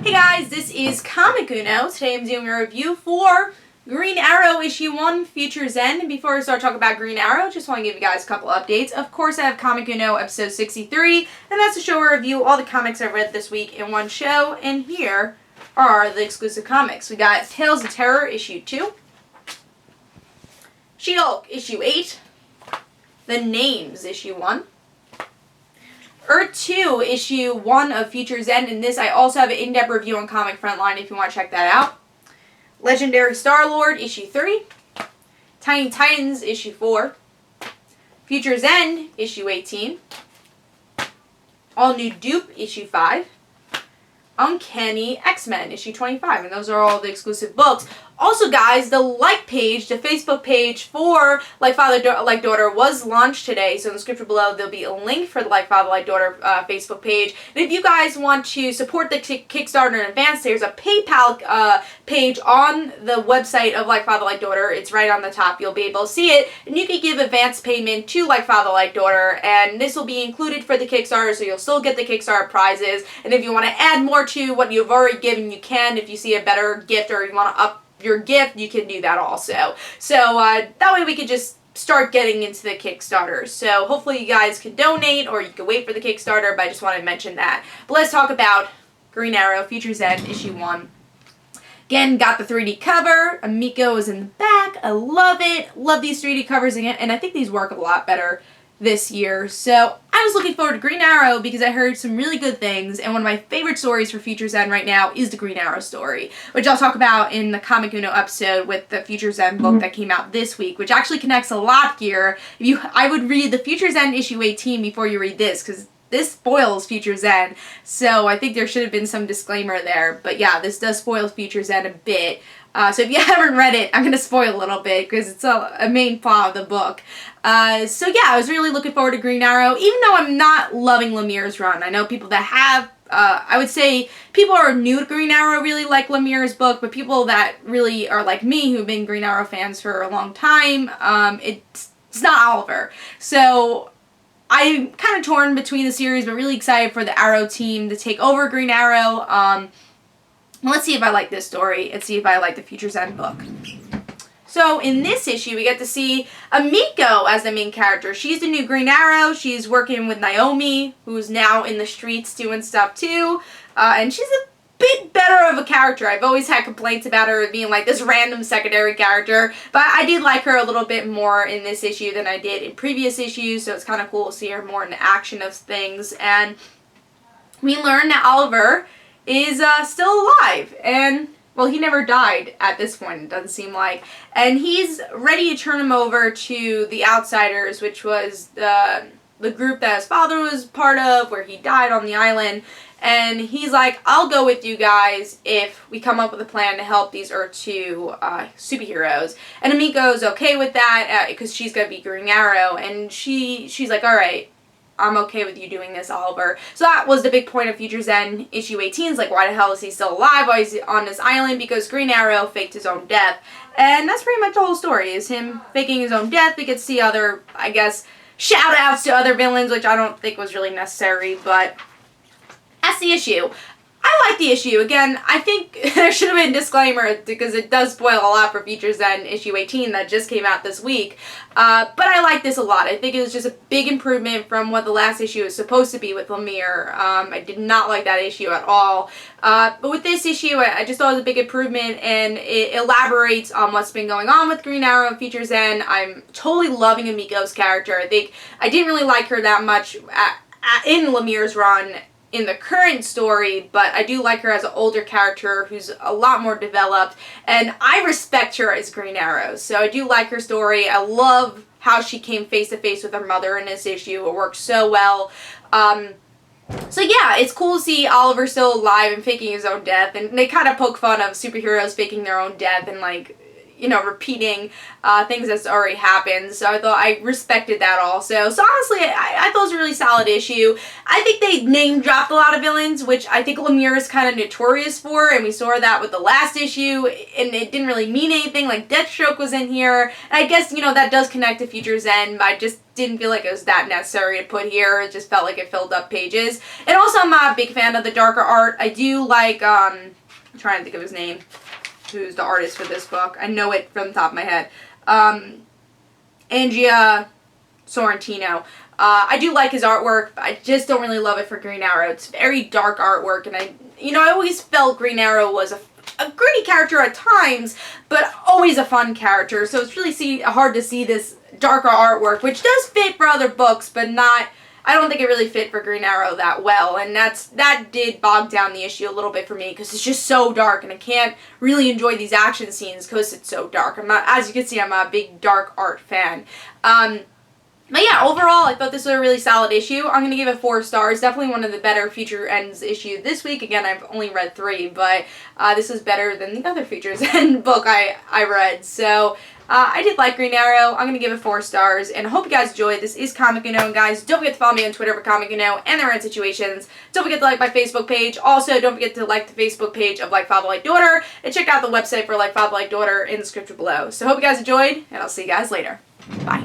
Hey guys, this is Comic Uno. Today I'm doing a review for Green Arrow issue 1, Future's End. And before I start talking about Green Arrow, just want to give you guys a couple updates. Of course, I have Comic Uno episode 63, and that's a show where I review all the comics I read this week in one show. And here are the exclusive comics. We got Tales of Terror issue 2, She-Hulk issue 8, The Names issue 1, Earth 2, issue 1 of Future's End, and this I also have an in-depth review on Comic Frontline if you want to check that out. Legendary Star-Lord, issue 3. Tiny Titans, issue 4. Future's End, issue 18. All New Dupe, issue 5. Uncanny X-Men, issue 25, and those are all the exclusive books. Also, guys, the like page, the Facebook page for Like Father, Like Daughter was launched today, so in the description below there'll be a link for the Like Father, Like Daughter Facebook page. And if you guys want to support the Kickstarter in advance, there's a PayPal page on the website of Like Father, Like Daughter. It's right on the top. You'll be able to see it, and you can give advance payment to Like Father, Like Daughter, and this will be included for the Kickstarter, so you'll still get the Kickstarter prizes. And if you want to add more to what you've already given, you can. If you see a better gift or you want to up your gift, you can do that also. So that way we could just start getting into the Kickstarter. So hopefully you guys can donate, or you can wait for the Kickstarter, but I just want to mention that. But let's talk about Green Arrow, Future's End, issue 1. Again, got the 3D cover. Amico is in the back. I love it. Love these 3D covers again, and I think these work a lot better this year. So I was looking forward to Green Arrow because I heard some really good things, and one of my favorite stories for Future's End right now is the Green Arrow story, which I'll talk about in the Comic Uno episode with the Future's End book that came out this week, which actually connects a lot here. I would read the Future's End issue 18 before you read this, because this spoils Future's End, so I think there should have been some disclaimer there. But yeah, this does spoil Future's End a bit. So if you haven't read it, I'm going to spoil a little bit because it's a main plot of the book. So yeah, I was really looking forward to Green Arrow, even though I'm not loving Lemire's run. I know people that have, I would say people who are new to Green Arrow really like Lemire's book, but people that really are like me who've been Green Arrow fans for a long time, it's not Oliver. So I'm kind of torn between the series, but really excited for the Arrow team to take over Green Arrow. Let's see if I like this story and see if I like the Future's End book. So in this issue, we get to see Amico as the main character. She's the new Green Arrow. She's working with Naomi, who's now in the streets doing stuff too. And she's a bit better of a character. I've always had complaints about her being like this random secondary character, but I did like her a little bit more in this issue than I did in previous issues, so it's kind of cool to see her more in the action of things. And we learn that Oliver is still alive, and well, he never died at this point, it doesn't seem like, and he's ready to turn him over to the Outsiders, which was the group that his father was part of, where he died on the island. And he's like, I'll go with you guys if we come up with a plan to help these Earth 2 superheroes. And Amico's okay with that because she's going to be Green Arrow, and she's like, all right, I'm okay with you doing this, Oliver. So that was the big point of Future's End issue 18. It's like, why the hell is he still alive? Why is he on this island? Because Green Arrow faked his own death. And that's pretty much the whole story, is him faking his own death. We get to see other, I guess, shout-outs to other villains, which I don't think was really necessary, but that's the issue. I like the issue. Again, I think there should have been a disclaimer because it does spoil a lot for Future's End issue 18 that just came out this week. But I like this a lot. I think it was just a big improvement from what the last issue was supposed to be with Lemire. I did not like that issue at all. But with this issue, I just thought it was a big improvement, and it elaborates on what's been going on with Green Arrow and Future's End. I'm totally loving Amico's character. I think I didn't really like her that much in Lemire's run in the current story, but I do like her as an older character who's a lot more developed, and I respect her as Green Arrow, so I do like her story. I love how she came face to face with her mother in this issue. It works so well. So yeah, it's cool to see Oliver still alive and faking his own death, and they kind of poke fun of superheroes faking their own death, and like, repeating things that's already happened. So I thought I respected that also. So honestly, I thought it was a really solid issue. I think they name dropped a lot of villains, which I think Lemire is kind of notorious for, and we saw that with the last issue, and it didn't really mean anything. Like Deathstroke was in here, and I guess that does connect to Future's End, but I just didn't feel like it was that necessary to put here. It just felt like it filled up pages. And also, I'm not a big fan of the darker art. I do like I'm trying to think of his name, who's the artist for this book. I know it from the top of my head. Andrea Sorrentino. I do like his artwork, but I just don't really love it for Green Arrow. It's very dark artwork, and I always felt Green Arrow was a gritty character at times, but always a fun character. So it's really hard to see this darker artwork, which does fit for other books, but not. I don't think it really fit for Green Arrow that well, and that did bog down the issue a little bit for me because it's just so dark, and I can't really enjoy these action scenes because it's so dark. As you can see, I'm a big dark art fan. But yeah, overall, I thought this was a really solid issue. I'm going to give it 4 stars. Definitely one of the better Future Ends issue this week. Again, I've only read 3, but this is better than the other Future's End book I read. So I did like Green Arrow. I'm going to give it 4 stars, and I hope you guys enjoyed. This is Comic Unknown, guys. Don't forget to follow me on Twitter for Comic Unknown and the Rant Situations. Don't forget to like my Facebook page. Also, don't forget to like the Facebook page of Like Father, Like Daughter, and check out the website for Like Father, Like Daughter in the description below. So hope you guys enjoyed, and I'll see you guys later. Bye.